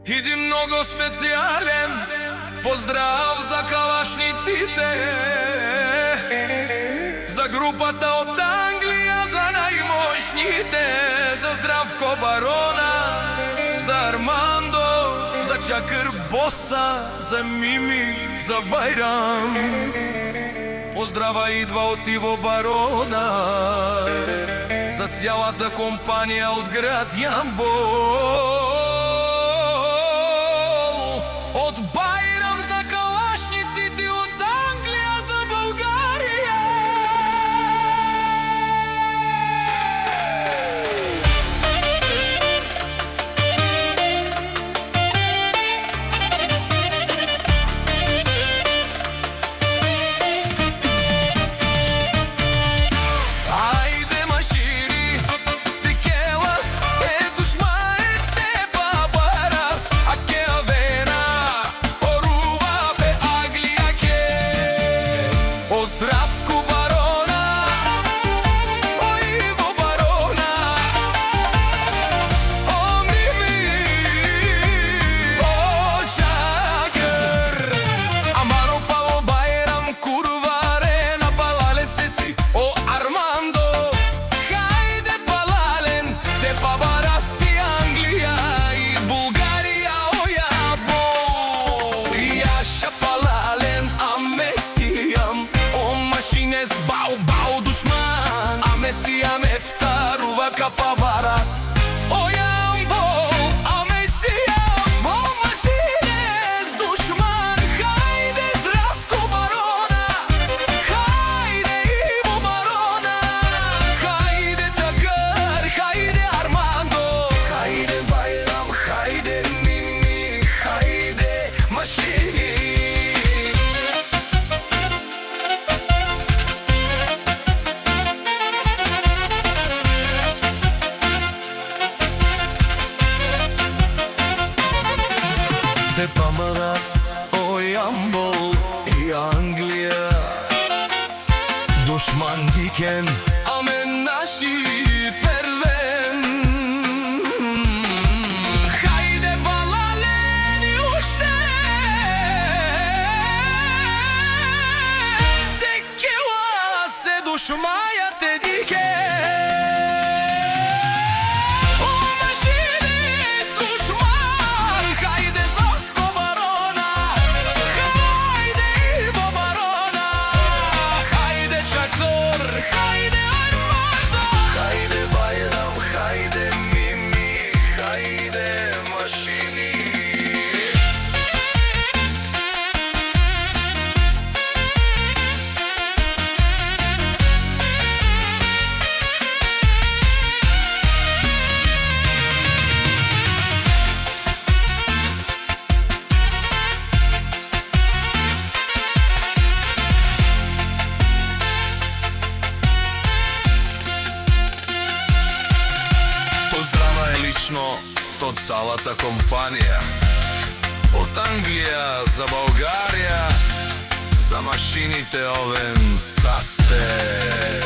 Иди много специјален поздрав за калашниците, за групата од Англија, за најмошните, за Здравко Барона, за Армандо, за Чакр Боса, за Мими, за Бајрам. Поздрава идва од Иво Барона, за цялата компанија од град Јамбол. Од Бајрам за калашниците, од Англија за Българија. Капаварас, о Јамбол, а Месијам, о Машинес, душман. Хајде Здравко Барона, хајде Иво Барона, хајде Чакр, хајде Армандо, хајде Бајрам, хајде Мими, хајде Машини. Те памарас, о Јамбол и Англија, душман дикен, аме наши первен. Хајде балален и уште, текела се душмајате дикен. Од цялата компанија, од Англија за Българија, за машините овен састер.